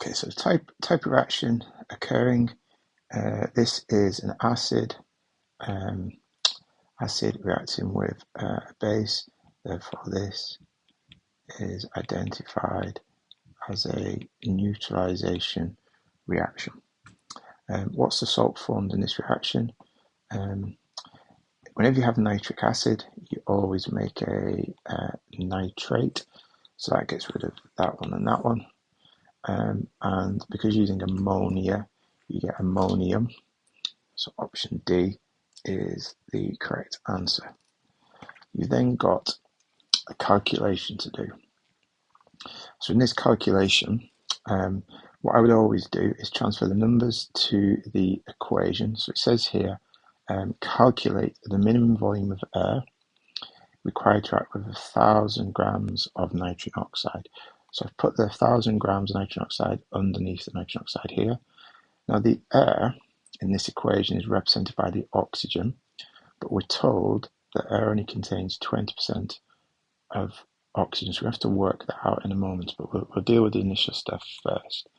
Okay, so type of reaction occurring. This is an acid reacting with a base. Therefore, this is identified as a neutralization reaction. What's the salt formed in this reaction? Whenever you have nitric acid, you always make a nitrate, so that gets rid of that one and that one. And because you're using ammonia, you get ammonium. So option D is the correct answer. You've then got a calculation to do. So in this calculation, what I would always do is transfer the numbers to the equation. So it says here, calculate the minimum volume of air required to react with 1,000 grams of nitrogen oxide. So I've put the 1,000 grams of nitrogen oxide underneath the nitrogen oxide here. Now the air in this equation is represented by the oxygen, but we're told that air only contains 20% of oxygen, so we have to work that out in a moment, but we'll deal with the initial stuff first.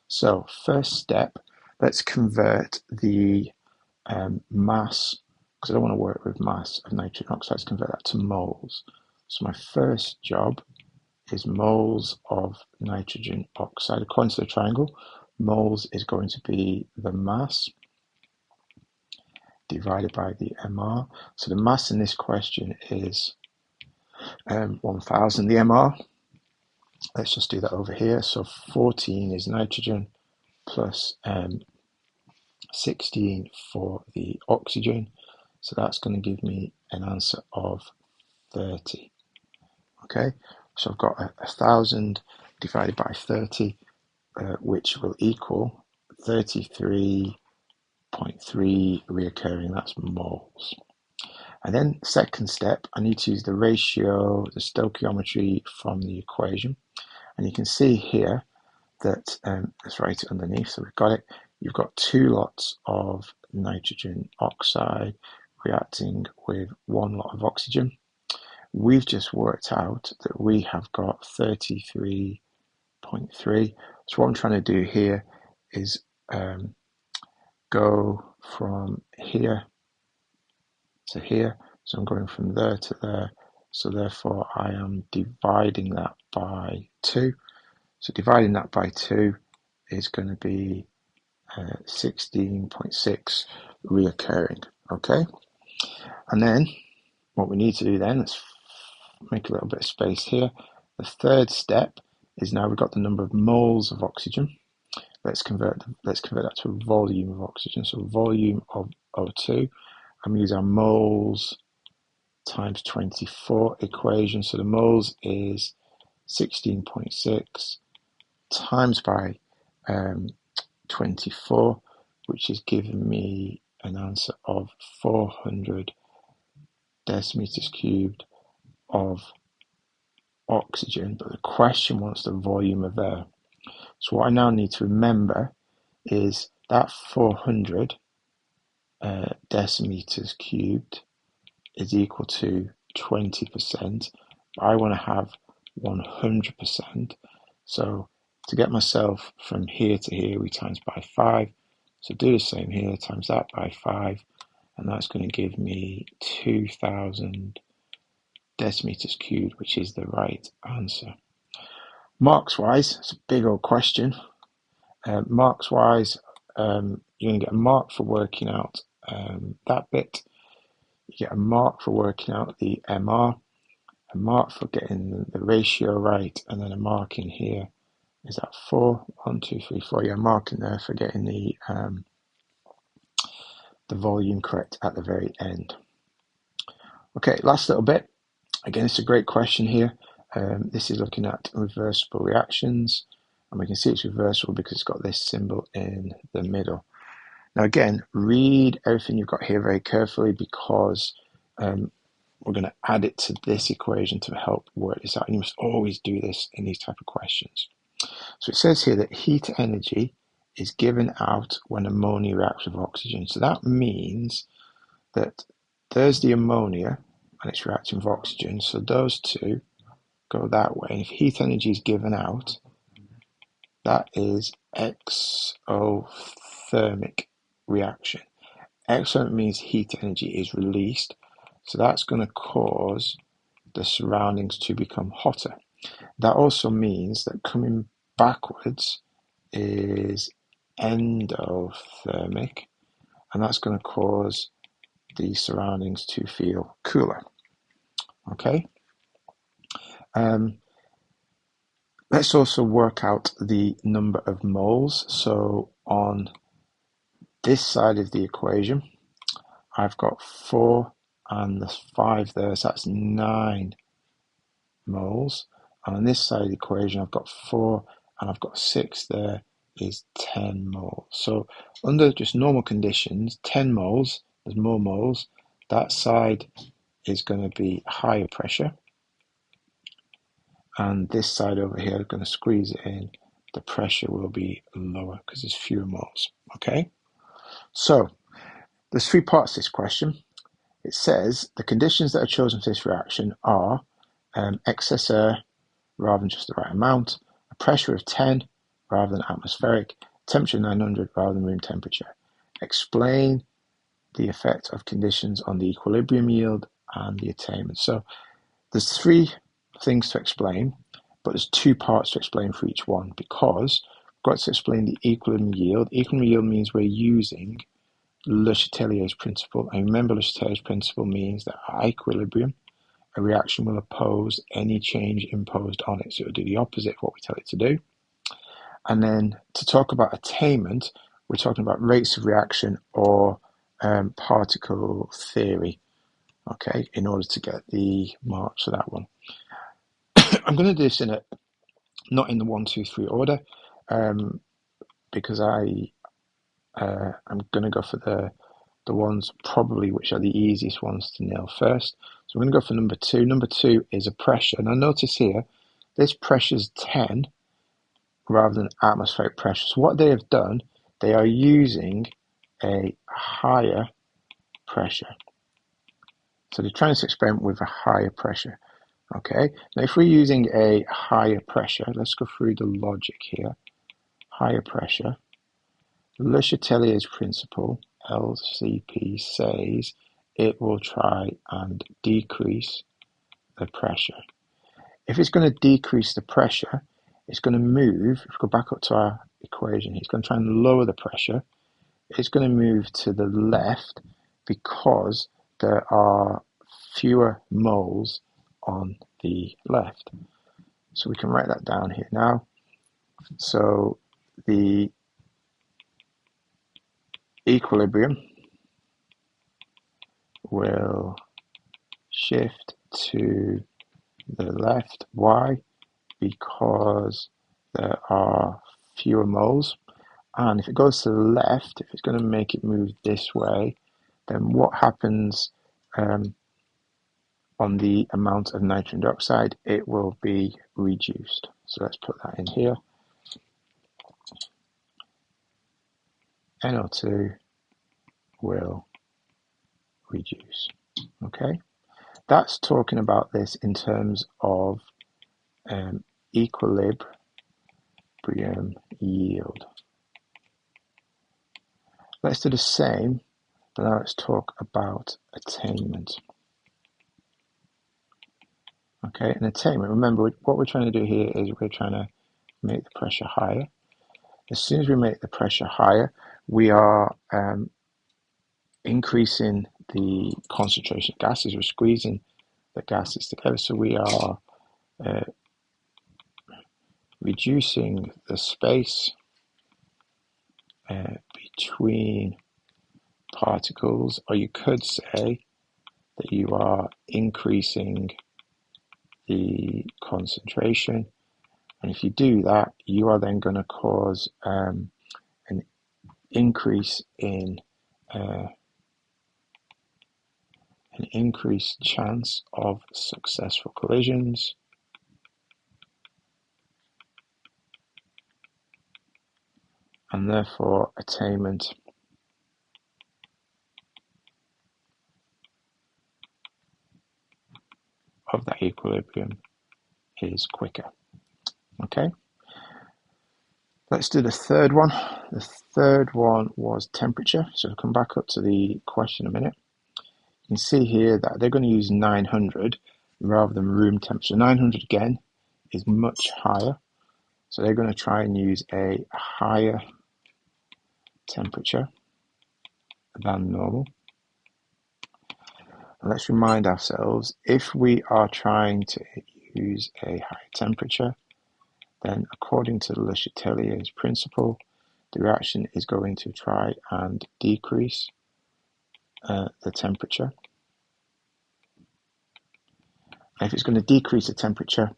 So first step, let's convert the mass, because I don't want to work with mass of nitrogen oxide, let's convert that to moles. So my first job is moles of nitrogen oxide. According to the triangle, moles is going to be the mass divided by the MR. So the mass in this question is 1,000. The MR, let's just do that over here. So 14 is nitrogen plus 16 for the oxygen. So that's going to give me an answer of 30. Okay, so I've got 1,000 divided by 30, which will equal 33.3 reoccurring, that's moles. And then second step, I need to use the ratio, the stoichiometry from the equation. And you can see here that, let's write it underneath, so we've got it. You've got 2 lots of nitrogen oxide reacting with 1 lot of oxygen. We've just worked out that we have got 33.3. So what I'm trying to do here is go from here to here. So I'm going from there to there. So therefore I am dividing that by 2. So dividing that by 2 is going to be 16.6 reoccurring. Okay. And then what we need to do then, let's make a little bit of space here. The third step is now we've got the number of moles of oxygen. Let's convert that to a volume of oxygen. So volume of O2. I'm going to use our moles times 24 equation. So the moles is 16.6 times by 24, which is giving me an answer of 400 decimeters cubed of oxygen, but the question wants the volume of air. So what I now need to remember is that 400 decimeters cubed is equal to 20%. I want to have 100%. So to get myself from here to here, we times by 5. So do the same here, times that by 5, and that's going to give me 2,000 decimeters cubed, which is the right answer. Marks wise, it's a big old question. Marks wise, you're going to get a mark for working out that bit. You get a mark for working out the MR, a mark for getting the ratio right, and then a mark in here. Is that 4? 1, 2, 3, 4. Yeah, a mark in there for getting the volume correct at the very end. Okay, last little bit. Again, it's a great question here. This is looking at reversible reactions, and we can see it's reversible because it's got this symbol in the middle. Now again, read everything you've got here very carefully, because we're going to add it to this equation to help work this out. And you must always do this in these type of questions. So it says here that heat energy is given out when ammonia reacts with oxygen. So that means that there's the ammonia and it's reacting with oxygen. So those two go that way. And if heat energy is given out, That is exothermic reaction. Exothermic means heat energy is released, so that's going to cause the surroundings to become hotter. That also means that coming backwards is endothermic, and that's going to cause the surroundings to feel cooler. Okay. Let's also work out the number of moles. So on this side of the equation, I've got 4 and the 5 there, so that's 9 moles. And on this side of the equation, I've got 4 and I've got 6 there, is 10 moles. So under just normal conditions, 10 moles, there's more moles. That side is going to be higher pressure. And this side over here, I'm going to squeeze it in. The pressure will be lower because there's fewer moles. Okay? So there's 3 parts to this question. It says the conditions that are chosen for this reaction are excess air rather than just the right amount, a pressure of 10 rather than atmospheric, temperature 900 rather than room temperature. Explain the effect of conditions on the equilibrium yield and the attainment. So there's 3 things to explain, but there's 2 parts to explain for each one because we've got to explain the equilibrium yield. Equilibrium yield means we're using Le Chatelier's principle. And remember, Le Chatelier's principle means that at equilibrium, a reaction will oppose any change imposed on it. So it'll do the opposite of what we tell it to do. And then to talk about attainment, we're talking about rates of reaction or particle theory, okay, in order to get the marks for that one. I'm going to do this not in the 1, 2, 3 order, because I'm going to go for the ones probably which are the easiest ones to nail first. So we're going to go for number 2. Number 2 is a pressure. Now notice here, this pressure is 10 rather than atmospheric pressure. So what they have done, they are using a higher pressure. So they're trying to experiment with a higher pressure. Okay, now if we're using a higher pressure, let's go through the logic here. Higher pressure. Le Chatelier's principle, LCP, says it will try and decrease the pressure. If it's going to decrease the pressure, it's going to move, if we go back up to our equation, it's going to try and lower the pressure. It's going to move to the left because there are fewer moles on the left. So we can write that down here now. So the equilibrium will shift to the left. Why? Because there are fewer moles. And if it goes to the left, if it's going to make it move this way, then what happens on the amount of nitrogen dioxide? It will be reduced. So let's put that in here. NO2 will reduce. Okay, that's talking about this in terms of equilibrium yield. Let's do the same, but now let's talk about attainment. Okay, and attainment, remember what we're trying to do here is we're trying to make the pressure higher. As soon as we make the pressure higher, we are increasing the concentration of gases. We're squeezing the gases together, so we are reducing the space between particles, or you could say that you are increasing the concentration. And if you do that, you are then going to cause an increase in an increased chance of successful collisions. And therefore attainment of that equilibrium is quicker. Okay. Let's do the third one. The third one was temperature. So I'll come back up to the question a minute. You can see here that they're going to use 900 rather than room temperature. 900 again is much higher. So they're going to try and use a higher temperature than normal. And let's remind ourselves, if we are trying to use a high temperature, then according to Le Chatelier's principle, the reaction is going to try and decrease the temperature. And if it's going to decrease the temperature,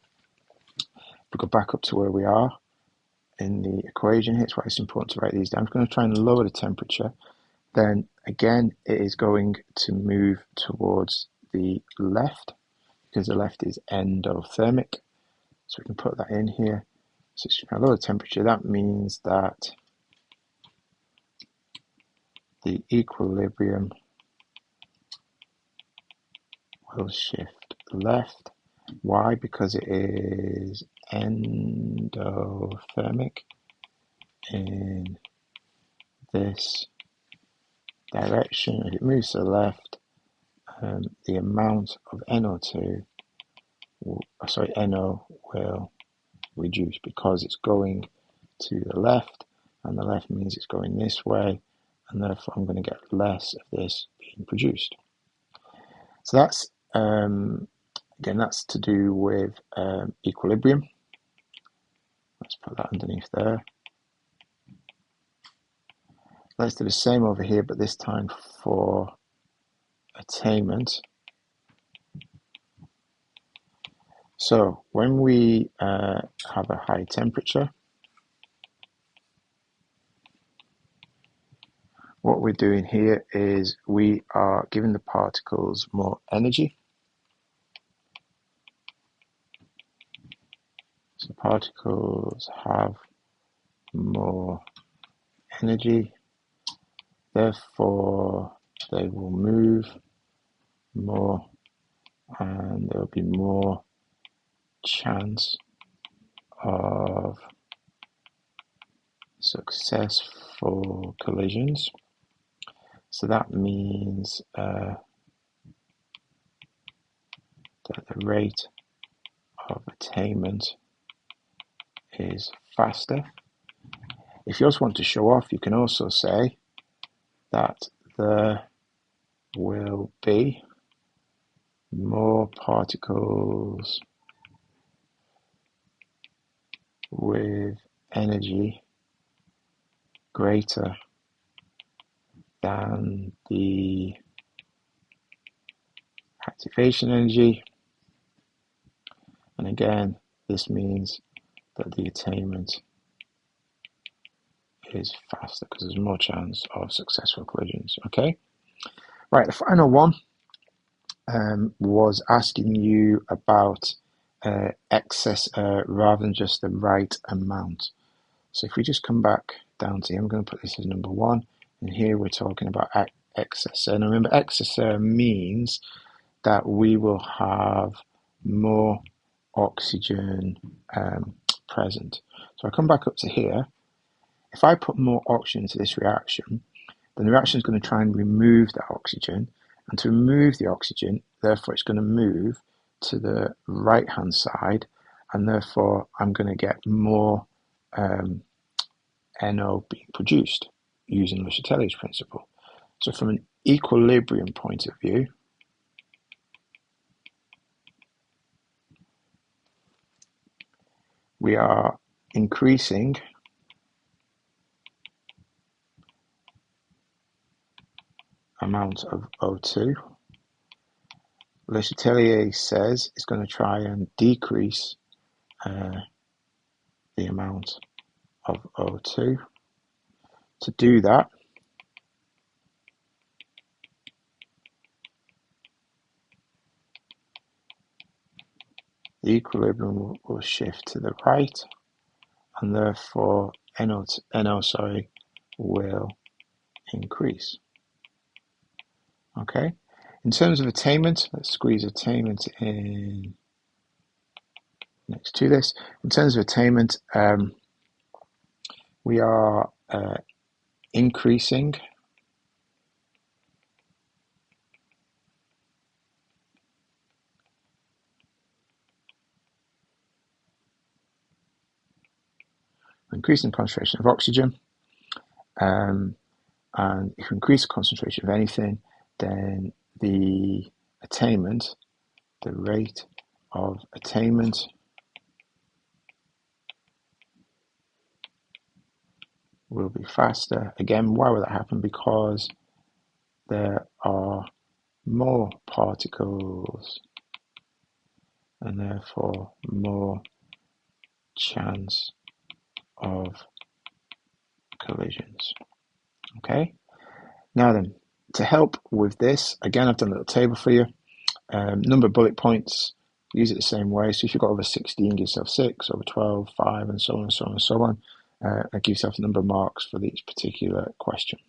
we go back up to where we are in the equation here. It's why it's important to write these down. If we're going to try and lower the temperature, then again it is going to move towards the left, because the left is endothermic. So we can put that in here. So it's going to lower the temperature. That means that the equilibrium will shift left. Why? Because it is endothermic in this direction. If it moves to the left, the amount of NO2, NO will reduce because it's going to the left, and the left means it's going this way, and therefore I'm going to get less of this being produced. So that's again, that's to do with equilibrium. Let's put that underneath there. Let's do the same over here, but this time for attainment. So when we have a high temperature, what we're doing here is we are giving the particles more energy. So particles have more energy, therefore they will move more, and there will be more chance of successful collisions. So that means that the rate of attainment is faster. If you also want to show off, you can also say that there will be more particles with energy greater than the activation energy. And again, this means that the attainment is faster because there's more chance of successful collisions. Okay, right, the final one was asking you about excess rather than just the right amount. So if we just come back down to here, I'm going to put this as number 1, and here we're talking about excess. And remember, excess means that we will have more oxygen present. So I come back up to here. If I put more oxygen into this reaction, then the reaction is going to try and remove that oxygen. And to remove the oxygen, therefore it's going to move to the right hand side, and therefore I'm going to get more NO being produced using Le Chatelier's principle. So from an equilibrium point of view, we are increasing amount of O2. Le Chatelier says it's going to try and decrease the amount of O2. To do that, the equilibrium will shift to the right, and therefore NO will increase. Okay, in terms of attainment, let's squeeze attainment in next to this. In terms of attainment, we are increasing concentration of oxygen. And if you increase the concentration of anything, then the attainment, the rate of attainment will be faster. Again, why will that happen? Because there are more particles and therefore more chance of collisions. Okay, now then, to help with this, again, I've done a little table for you. Number of bullet points, use it the same way. So if you've got over 16, give yourself 6, over 12, 5, and so on and so on and so on. And give yourself a number of marks for each particular question.